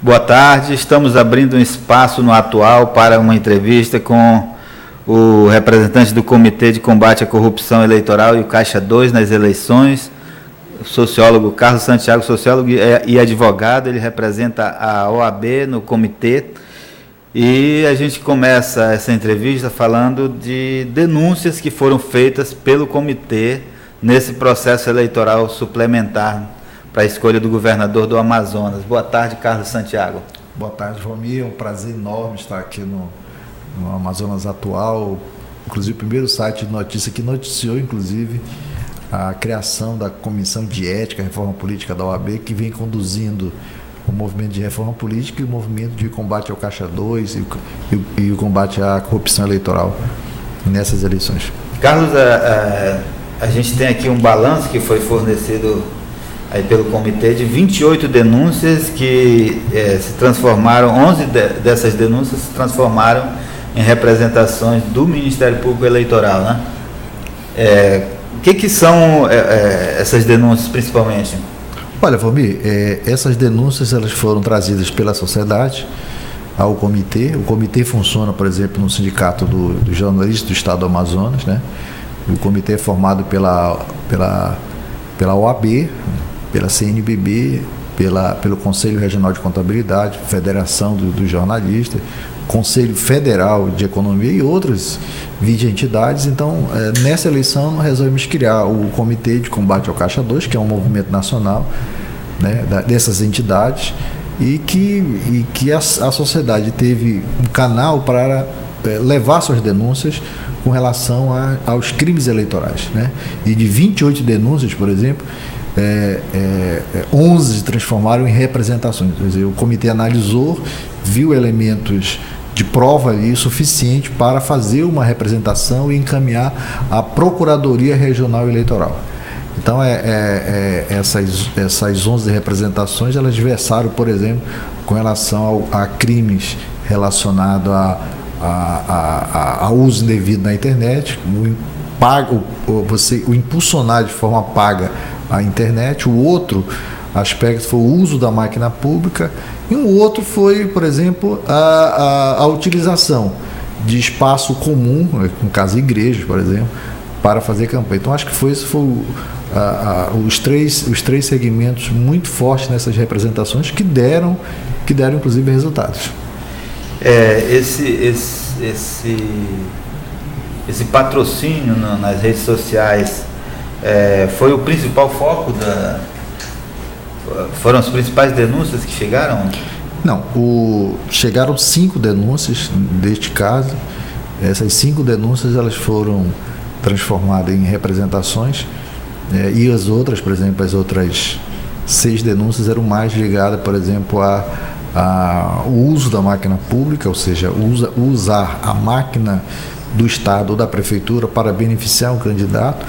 Boa tarde, estamos abrindo um espaço no Atual para uma entrevista com o representante do Comitê de Combate à Corrupção Eleitoral e o Caixa 2 nas eleições, o sociólogo Carlos Santiago, sociólogo e advogado. Ele representa a OAB no comitê. E a gente começa essa entrevista falando de denúncias que foram feitas pelo comitê nesse processo eleitoral suplementar para a escolha do governador do Amazonas. Boa tarde, Carlos Santiago. Boa tarde, Valmir. É um prazer enorme estar aqui no Amazonas Atual, inclusive o primeiro site de notícia que noticiou, inclusive, a criação da Comissão de Ética e Reforma Política da OAB, que vem conduzindo o movimento de reforma política e o movimento de combate ao Caixa 2 e o combate à corrupção eleitoral nessas eleições. Carlos, a gente tem aqui um balanço que foi fornecido aí pelo comitê de 28 denúncias que se transformaram, 11 dessas denúncias se transformaram em representações do Ministério Público Eleitoral, né? O que são essas denúncias principalmente? Olha, Valmir, essas denúncias elas foram trazidas pela sociedade ao comitê. O comitê funciona, por exemplo, no Sindicato dos Jornalistas do Estado do Amazonas, né? O comitê é formado pela OAB, pela CNBB, pelo Conselho Regional de Contabilidade, Federação dos Jornalistas, Conselho Federal de Economia e outras 20 entidades. Então, nessa eleição, nós resolvemos criar o Comitê de Combate ao Caixa 2, que é um movimento nacional, né, dessas entidades, e que a sociedade teve um canal para levar suas denúncias com relação aos crimes eleitorais, né? E de 28 denúncias, por exemplo, 11 se transformaram em representações. Quer dizer, o comitê analisou, viu elementos de prova ali suficiente para fazer uma representação e encaminhar à Procuradoria Regional Eleitoral. Então, essas 11 representações, elas versaram, por exemplo, com relação a crimes relacionados ao uso indevido na internet, o impulsionar de forma paga a internet. O outro aspecto foi o uso da máquina pública, e um outro foi, por exemplo, a utilização de espaço comum, no caso igrejas, por exemplo, para fazer campanha. Então, acho que foi os três segmentos muito fortes nessas representações que deram inclusive resultados. Esse patrocínio nas redes sociais foi o principal foco foram as principais denúncias que chegaram? Não, chegaram 5 denúncias deste caso. Essas 5 denúncias elas foram transformadas em representações, e as outras, por exemplo, as outras 6 denúncias eram mais ligadas, por exemplo, ao uso da máquina pública, ou seja, usar a máquina do Estado ou da Prefeitura para beneficiar um candidato,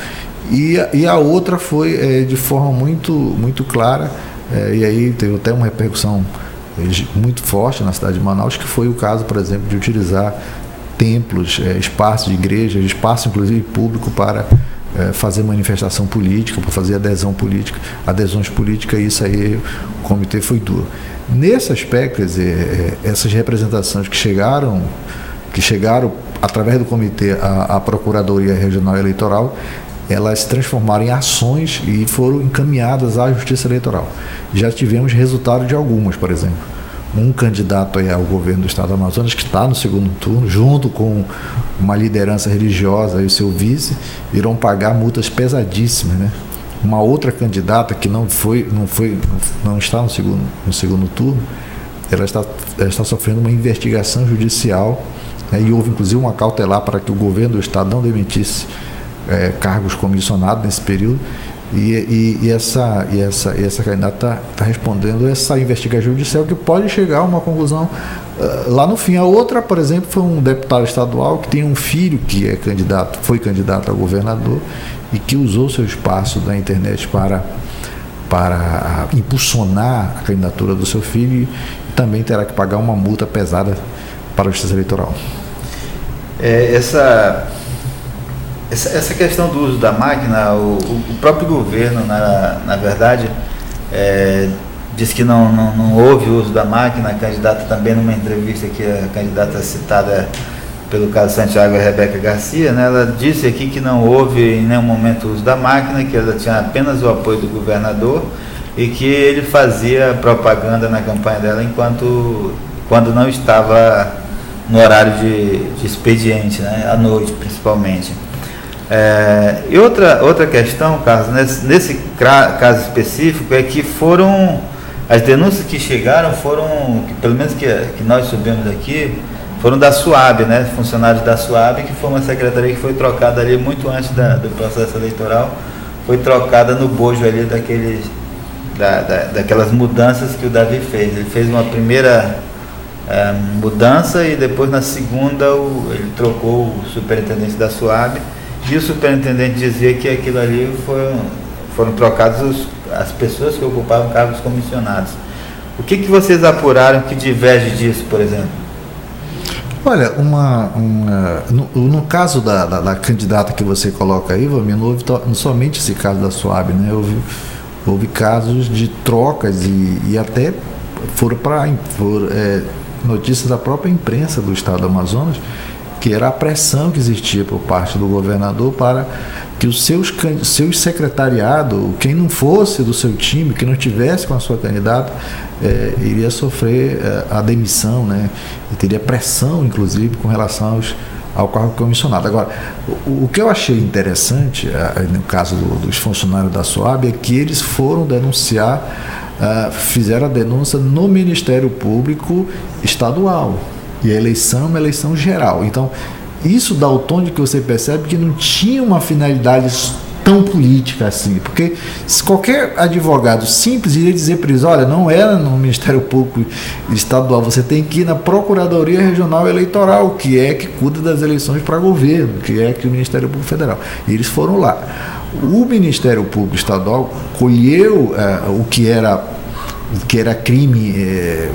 e a outra foi de forma muito, muito clara, e aí teve até uma repercussão muito forte na cidade de Manaus, que foi o caso, por exemplo, de utilizar templos, espaços de igreja, espaço inclusive público para fazer manifestação política, para fazer adesões políticas, e isso aí o comitê foi duro. Nesse aspecto, quer dizer, essas representações que chegaram através do comitê à Procuradoria Regional Eleitoral, elas se transformaram em ações e foram encaminhadas à Justiça Eleitoral. Já tivemos resultado de algumas, por exemplo. Um candidato ao governo do Estado do Amazonas, que está no segundo turno, junto com uma liderança religiosa e o seu vice, irão pagar multas pesadíssimas, né? Uma outra candidata que não está no segundo turno, ela está sofrendo uma investigação judicial, né? E houve inclusive uma cautelar para que o governo do Estado não demitisse cargos comissionados nesse período, e essa candidata está respondendo essa investigação judicial, que pode chegar a uma conclusão lá no fim. A outra, por exemplo, foi um deputado estadual que tem um filho que foi candidato a governador e que usou seu espaço da internet para impulsionar a candidatura do seu filho, e também terá que pagar uma multa pesada para a Justiça Eleitoral. Essa questão do uso da máquina, o próprio governo, na verdade, diz que não houve uso da máquina. A candidata também, numa entrevista que a candidata citada pelo caso Santiago, a Rebeca Garcia, né, ela disse aqui que não houve em nenhum momento o uso da máquina, que ela tinha apenas o apoio do governador e que ele fazia propaganda na campanha dela quando não estava no horário de expediente, né, à noite principalmente. E outra questão, Carlos, nesse caso específico, é que as denúncias que chegaram pelo menos que nós subimos aqui, foram da SUAB, né, funcionários da SUAB, que foi uma secretaria que foi trocada ali muito antes do processo eleitoral, foi trocada no bojo ali daquelas mudanças que o Davi fez. Ele fez uma primeira mudança e depois na segunda ele trocou o superintendente da SUAB, e o superintendente dizia que aquilo ali foram trocados as pessoas que ocupavam cargos comissionados. O que vocês apuraram que diverge disso, por exemplo? Olha, no caso da candidata que você coloca aí, Valmir, não houve somente esse caso da SUAB, né? Houve casos de trocas e até foram notícias da própria imprensa do estado do Amazonas, que era a pressão que existia por parte do governador para que os seus secretariados, quem não fosse do seu time, que não estivesse com a sua candidata, iria sofrer a demissão, né? E teria pressão, inclusive, com relação ao cargo comissionado. Agora, o que eu achei interessante, no caso dos funcionários da SUAB, é que eles foram denunciar, fizeram a denúncia no Ministério Público Estadual. E a eleição é uma eleição geral. Então, isso dá o tom de que você percebe que não tinha uma finalidade tão política assim. Porque se qualquer advogado simples iria dizer para eles, olha, não era no Ministério Público Estadual, você tem que ir na Procuradoria Regional Eleitoral, que cuida das eleições para governo, que o Ministério Público Federal. E eles foram lá. O Ministério Público Estadual colheu o que era crime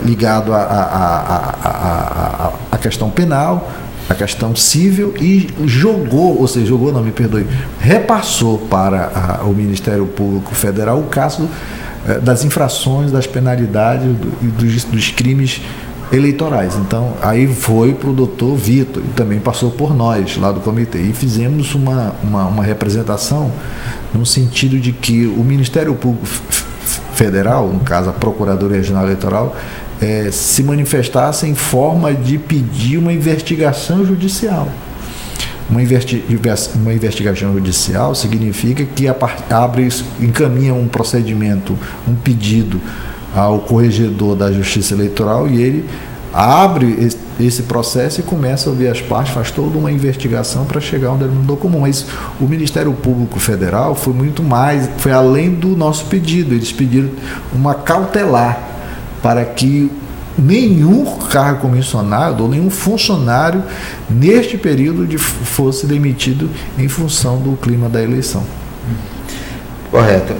ligado à questão penal, à questão civil, e repassou para o Ministério Público Federal o caso das infrações, das penalidades e dos crimes eleitorais. Então, aí foi para o doutor Vitor, e também passou por nós, lá do comitê, e fizemos uma representação no sentido de que o Ministério Público Federal, no caso a Procuradoria Regional Eleitoral, se manifestasse em forma de pedir uma investigação judicial. Uma investigação judicial significa que encaminha um procedimento, um pedido ao corregedor da Justiça Eleitoral, e ele abre esse processo e começa a ouvir as partes, faz toda uma investigação para chegar a um denominador comum. Mas o Ministério Público Federal foi muito mais, foi além do nosso pedido. Eles pediram uma cautelar para que nenhum cargo comissionado ou nenhum funcionário neste período fosse demitido em função do clima da eleição. Correto.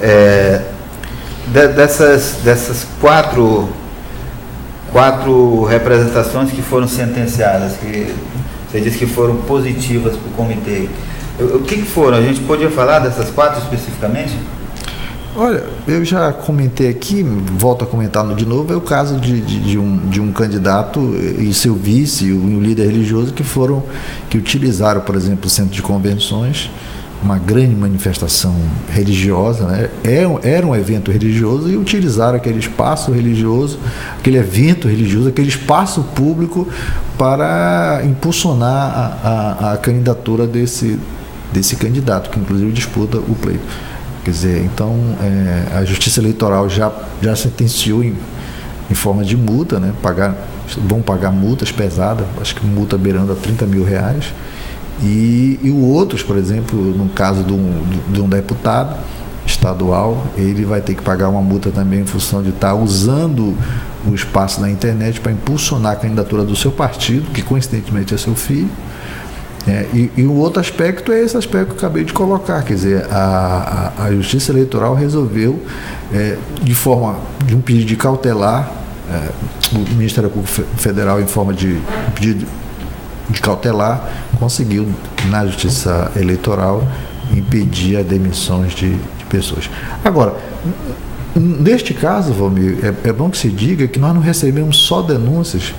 Dessas quatro representações que foram sentenciadas, que você disse que foram positivas para o comitê, o que foram? A gente podia falar dessas quatro especificamente? Olha, eu já comentei aqui, volto a comentar de novo, é o caso de um candidato e seu vice, e um líder religioso, que utilizaram, por exemplo, o centro de convenções, uma grande manifestação religiosa, né? Era um evento religioso, e utilizaram aquele espaço religioso, aquele evento religioso, aquele espaço público para impulsionar a candidatura desse candidato, que inclusive disputa o pleito. Quer dizer, então a Justiça Eleitoral já sentenciou em forma de multa, né? Vão pagar multas pesadas, acho que multa beirando a R$30 mil. E outros, por exemplo, no caso de um deputado estadual, ele vai ter que pagar uma multa também em função de estar usando o espaço na internet para impulsionar a candidatura do seu partido, que coincidentemente é seu filho. E o outro aspecto é esse aspecto que eu acabei de colocar, quer dizer, a Justiça Eleitoral resolveu, de forma de um pedido de cautelar, o Ministério Público Federal, em forma de pedido de cautelar, conseguiu, na Justiça Eleitoral, impedir as demissões de pessoas. Agora, Neste caso, Valmir, é bom que se diga que nós não recebemos só denúncias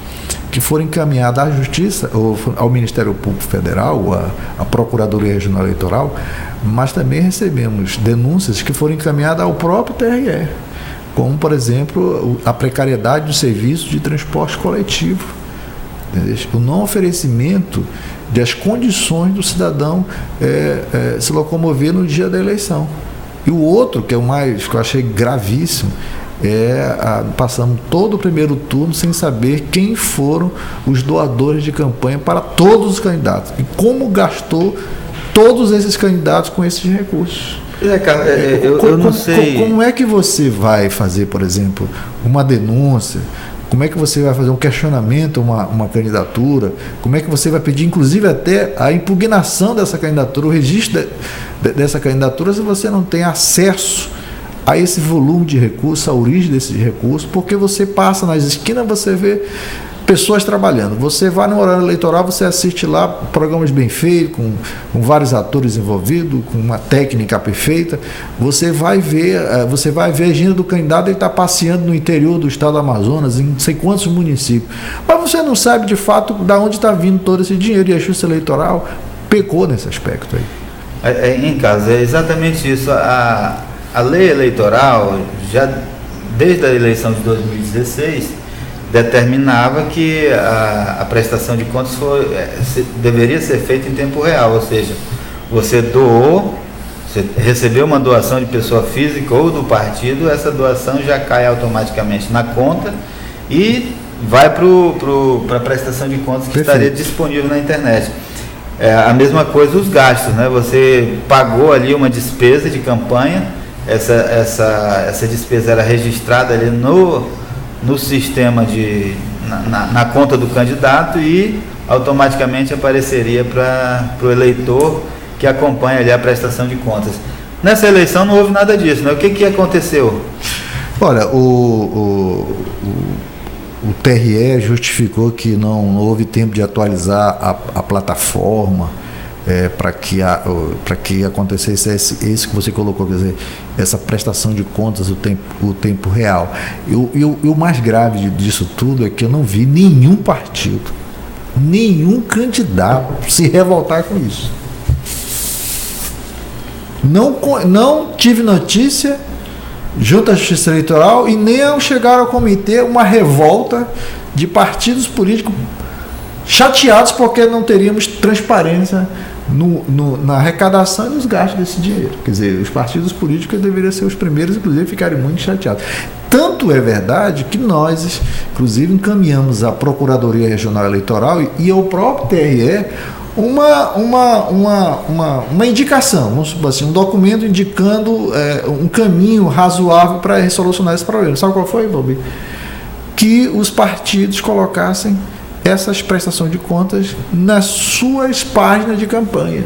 que foram encaminhadas à Justiça, ou ao Ministério Público Federal, ou à Procuradoria Regional Eleitoral, mas também recebemos denúncias que foram encaminhadas ao próprio TRE, como, por exemplo, a precariedade do serviço de transporte coletivo, o não oferecimento das condições do cidadão se locomover no dia da eleição. E o outro, que é o mais, que eu achei gravíssimo, passamos todo o primeiro turno sem saber quem foram os doadores de campanha para todos os candidatos e como gastou todos esses candidatos com esses recursos. Eu não sei. Como é que você vai fazer, por exemplo, uma denúncia? Como é que você vai fazer um questionamento a uma candidatura? Como é que você vai pedir, inclusive, até a impugnação dessa candidatura, o registro dessa candidatura, se você não tem acesso a esse volume de recursos, a origem desses recursos? Porque você passa nas esquinas, você vê pessoas trabalhando. Você vai no horário eleitoral, você assiste lá programas bem feitos, com vários atores envolvidos, com uma técnica perfeita. Você vai ver a agenda do candidato, ele está passeando no interior do estado do Amazonas, em não sei quantos municípios. Mas você não sabe de fato de onde está vindo todo esse dinheiro, e a Justiça Eleitoral pecou nesse aspecto aí. Em casa, é exatamente isso. A lei eleitoral, já desde a eleição de 2016, determinava que a prestação de contas deveria ser feita em tempo real, ou seja, você recebeu uma doação de pessoa física ou do partido, essa doação já cai automaticamente na conta e vai para a prestação de contas que estaria disponível na internet. A mesma coisa os gastos, né? Você pagou ali uma despesa de campanha, essa despesa era registrada ali no sistema na conta do candidato e automaticamente apareceria para o eleitor que acompanha ali a prestação de contas. Nessa eleição não houve nada disso, né? O que aconteceu? Olha, o TRE justificou que não houve tempo de atualizar a plataforma para que acontecesse isso que você colocou, quer dizer, essa prestação de contas o tempo real. E o mais grave disso tudo é que eu não vi nenhum partido, nenhum candidato se revoltar com isso. Não tive notícia junto à Justiça Eleitoral e nem chegaram a cometer uma revolta de partidos políticos chateados porque não teríamos transparência na arrecadação e nos gastos desse dinheiro. Quer dizer, os partidos políticos deveriam ser os primeiros, inclusive, a ficarem muito chateados. Tanto é verdade que nós, inclusive, encaminhamos à Procuradoria Regional Eleitoral e ao próprio TRE uma indicação, vamos supor assim, um documento indicando um caminho razoável para resolucionar esse problema. Sabe qual foi, Bobi? Que os partidos colocassem essas prestações de contas nas suas páginas de campanha.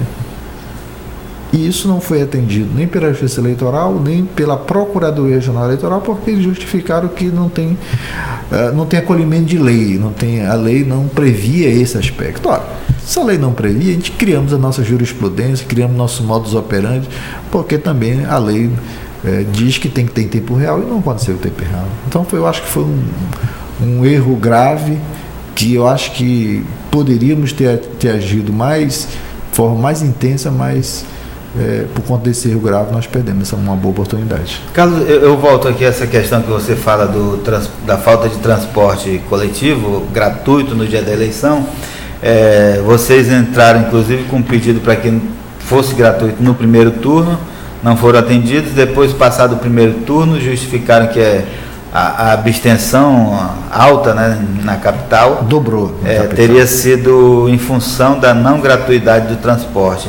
E isso não foi atendido nem pela Justiça Eleitoral, nem pela Procuradoria Regional Eleitoral, porque eles justificaram que não tem acolhimento de lei, a lei não previa esse aspecto. Ora, se a lei não previa, a gente criamos a nossa jurisprudência, criamos nosso modus operandi, porque também a lei diz que tem que ter em tempo real e não aconteceu em tempo real. Então eu acho que foi um erro grave, que eu acho que poderíamos ter agido de forma mais intensa, mas por conta desse erro grave nós perdemos uma boa oportunidade. Carlos, eu volto aqui a essa questão que você fala da falta de transporte coletivo gratuito no dia da eleição. Vocês entraram inclusive com um pedido para que fosse gratuito no primeiro turno, não foram atendidos, depois, passado o primeiro turno, justificaram que a abstenção alta, né, na capital dobrou. Teria sido em função da não gratuidade do transporte.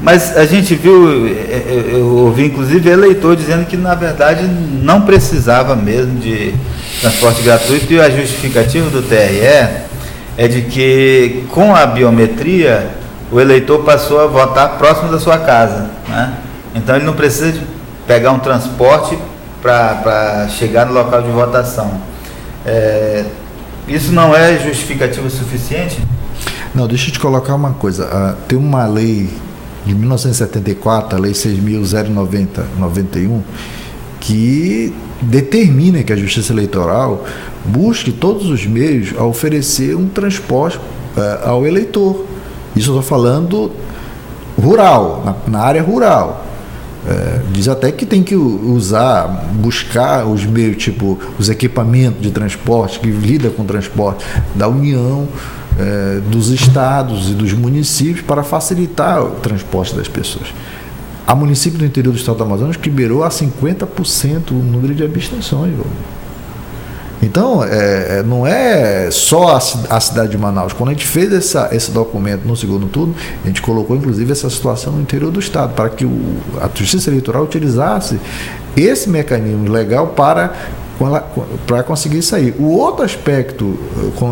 Mas a gente viu, eu ouvi inclusive eleitor dizendo que na verdade não precisava mesmo de transporte gratuito, e a justificativa do TRE é de que com a biometria o eleitor passou a votar próximo da sua casa, né? Então ele não precisa de pegar um transporte para chegar no local de votação. Isso não é justificativa suficiente? Não, deixa eu te colocar uma coisa. Tem uma lei de 1974, a Lei 6.091, que determina que a Justiça Eleitoral busque todos os meios a oferecer um transporte ao eleitor. Isso eu estou falando rural, na área rural. Diz até que tem que buscar os meios, tipo os equipamentos de transporte, que lida com o transporte da União, dos estados e dos municípios, para facilitar o transporte das pessoas. Há município do interior do estado do Amazonas que beirou a 50% o número de abstenções. Então, não é só a cidade de Manaus. Quando a gente fez esse documento no segundo turno, a gente colocou, inclusive, essa situação no interior do estado, para que a Justiça Eleitoral utilizasse esse mecanismo legal para conseguir sair. O outro aspecto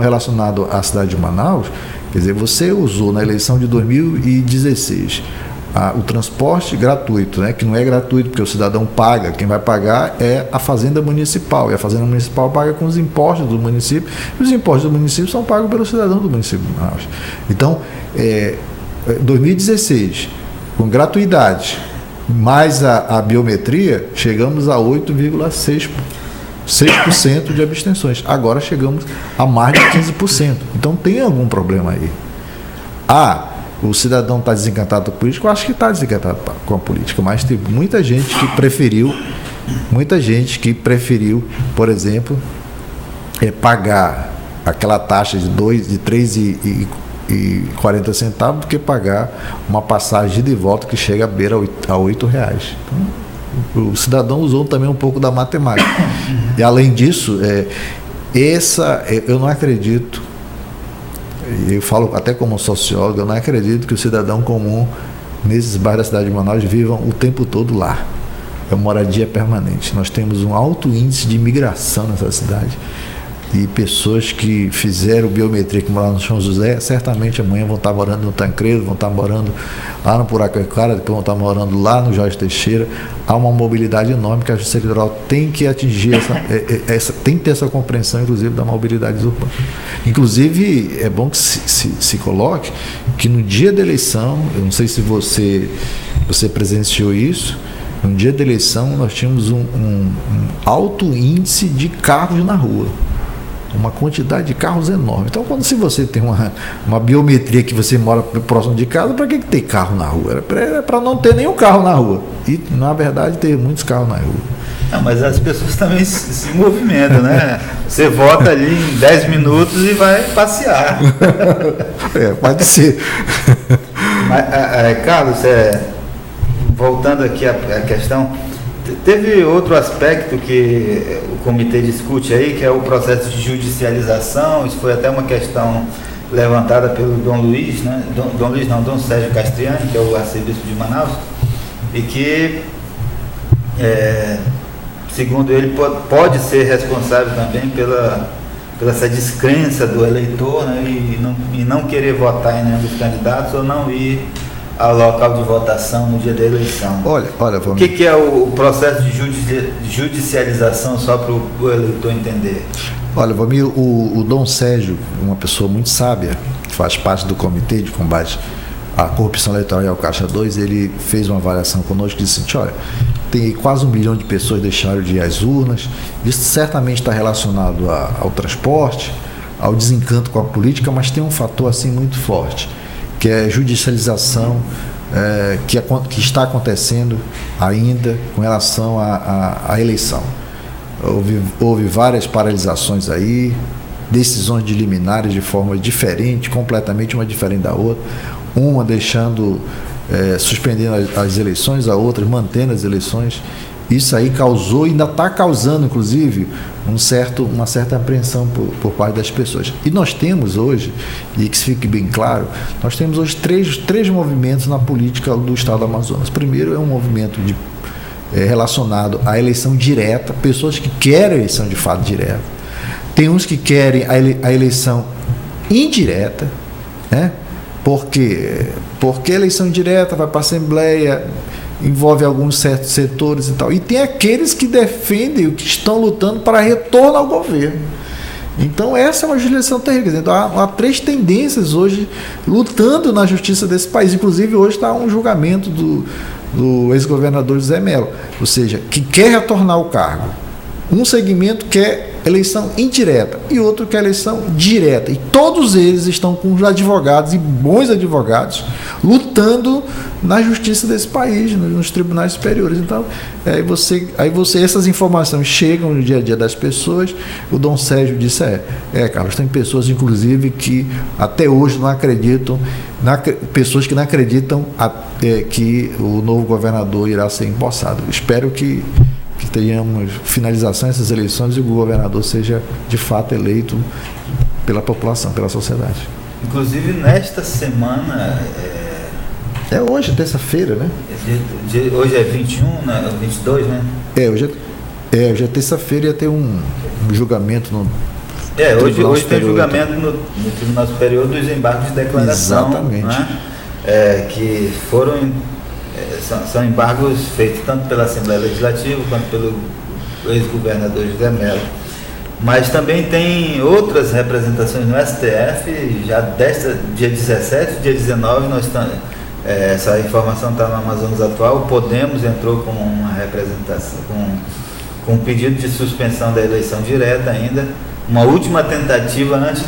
relacionado à cidade de Manaus, quer dizer, você usou na eleição de 2016 o transporte gratuito, né, que não é gratuito porque o cidadão paga, quem vai pagar é a Fazenda Municipal, e a Fazenda Municipal paga com os impostos do município, e os impostos do município são pagos pelo cidadão do município de Manaus. Então, 2016, com gratuidade, mais a biometria, chegamos a 8,6% de abstenções. Agora chegamos a mais de 15%. Então tem algum problema aí. O cidadão está desencantado com a política? Eu acho que está desencantado com a política, mas tem muita gente que preferiu, por exemplo, pagar aquela taxa de R$3,40 do que pagar uma passagem de volta que chega à beira a R$8. Então, o cidadão usou também um pouco da matemática. E além disso, eu não acredito. Eu falo até como sociólogo, eu não acredito que o cidadão comum nesses bairros da cidade de Manaus vivam o tempo todo lá. É uma moradia permanente. Nós temos um alto índice de imigração nessa cidade. E pessoas que fizeram biometria, que moram no São José, certamente amanhã vão estar morando no Tancredo, vão estar morando lá no Puraquara, depois vão estar morando lá no Jorge Teixeira. Há uma mobilidade enorme que a Justiça Eleitoral tem que atingir, tem que ter essa compreensão, inclusive, da mobilidade urbana. Inclusive, é bom que se coloque que no dia da eleição, eu não sei se você presenciou isso, no dia da eleição nós tínhamos um alto índice de carros na rua. Uma quantidade de carros enorme. Então, se você tem uma biometria que você mora próximo de casa, para que tem carro na rua? Era para não ter nenhum carro na rua. E, na verdade, ter muitos carros na rua. Não, mas as pessoas também se movimentam, né? Você vota ali em 10 minutos e vai passear. Pode ser. Mas, Carlos, voltando aqui à questão, teve outro aspecto que o comitê discute aí, que é o processo de judicialização. Isso foi até uma questão levantada pelo Dom Luiz, né? Dom Sérgio Castriani, que é o arcebispo de Manaus, e que, segundo ele, pode ser responsável também pela essa descrença do eleitor, né? E não querer votar em nenhum dos candidatos ou não ir ao local de votação no dia da eleição. Olha, o que é o processo de judicialização, só para o eleitor entender? Olha, Vamir, o Dom Sérgio, uma pessoa muito sábia, que faz parte do Comitê de Combate à Corrupção Eleitoral e ao Caixa 2, ele fez uma avaliação conosco e disse assim: olha, tem quase 1 milhão de pessoas que deixaram de ir às urnas. Isso certamente está relacionado ao transporte, ao desencanto com a política, mas tem um fator assim muito forte, que é a judicialização que está acontecendo ainda com relação à eleição. Houve várias paralisações aí, decisões de liminares de forma diferente, completamente uma diferente da outra, uma deixando, suspendendo as eleições, a outra mantendo as eleições. Isso aí causou e ainda está causando, inclusive, uma certa apreensão por parte das pessoas. E nós temos hoje, e que fique bem claro, nós temos hoje três movimentos na política do estado do Amazonas. Primeiro é um movimento relacionado à eleição direta, pessoas que querem a eleição de fato direta. Tem uns que querem a eleição indireta, né? Porque a eleição direta vai para a Assembleia, envolve alguns certos setores e tal. E tem aqueles que defendem, que estão lutando para retorno ao governo. Então, essa é uma jurisdição terrível. Então, há 3 tendências hoje lutando na justiça desse país. Inclusive, hoje está um julgamento do ex-governador José Mello, ou seja, que quer retornar ao cargo. Um segmento quer eleição indireta e outro quer eleição direta. E todos eles estão com os advogados e bons advogados lutando na justiça desse país, nos tribunais superiores. Então, essas informações chegam no dia a dia das pessoas. O Dom Sérgio disse, Carlos, tem pessoas, inclusive, que até hoje não acreditam, pessoas que não acreditam que o novo governador irá ser empossado. Espero que tenhamos finalização dessas eleições e o governador seja de fato eleito pela população, pela sociedade. Inclusive nesta semana hoje, terça-feira, né? Hoje é 21, né? 22, né? Hoje é terça-feira, ia ter um julgamento no hoje tem julgamento no Tribunal Superior dos embargos de declaração. Exatamente. Né? Que foram são embargos feitos tanto pela Assembleia Legislativa quanto pelo ex-governador José Mello. Mas também tem outras representações no STF, já dia 17, dia 19, essa informação está no Amazonas Atual. O Podemos entrou com uma representação, com um pedido de suspensão da eleição direta ainda, uma última tentativa antes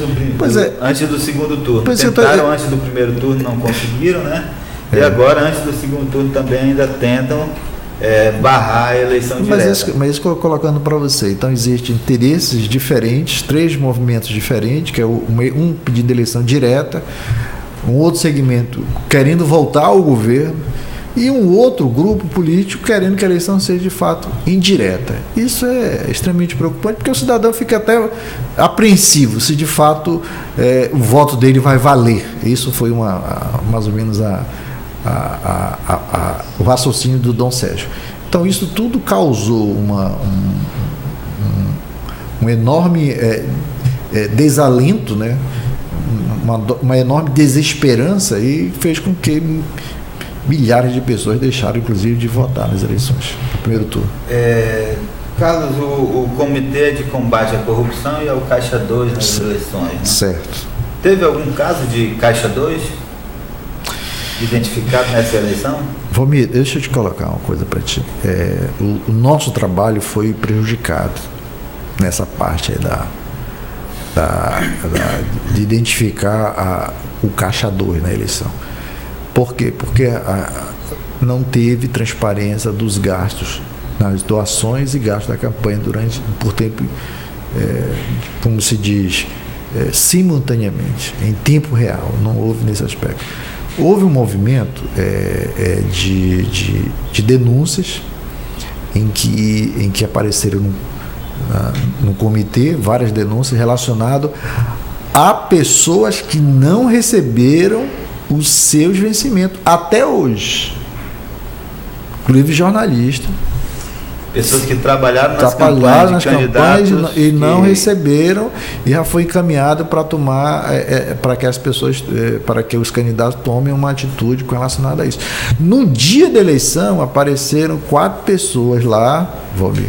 do segundo turno. Tentaram antes do primeiro turno, não conseguiram, né? E agora, antes do segundo turno, também ainda tentam barrar a eleição direta. Mas isso que eu estou colocando para você. Então, existem interesses diferentes, 3 movimentos diferentes, que é um pedido de eleição direta, um outro segmento querendo voltar ao governo e um outro grupo político querendo que a eleição seja, de fato, indireta. Isso é extremamente preocupante, porque o cidadão fica até apreensivo se, de fato, o voto dele vai valer. Isso foi mais ou menos o raciocínio do Dom Sérgio. Então, isso tudo causou um enorme desalento, né? uma enorme desesperança, e fez com que milhares de pessoas deixaram, inclusive, de votar nas eleições no primeiro turno. Carlos, o Comitê de Combate à Corrupção e ao Caixa 2 nas eleições, né? Certo. Teve algum caso de Caixa 2 identificado nessa eleição? Valmir, deixa eu te colocar uma coisa para ti. O nosso trabalho foi prejudicado nessa parte aí de identificar o Caixa 2 na eleição. Por quê? Porque não teve transparência dos gastos, nas doações e gastos da campanha por tempo, como se diz, simultaneamente, em tempo real. Não houve nesse aspecto. Houve um movimento de denúncias em que apareceram no comitê várias denúncias relacionadas a pessoas que não receberam os seus vencimentos até hoje, inclusive jornalistas. Pessoas que trabalharam nas campanhas e não receberam, e já foi encaminhado para tomar, para que as pessoas, para que os candidatos tomem uma atitude relacionada a isso. No dia da eleição apareceram 4 pessoas lá, Valmir,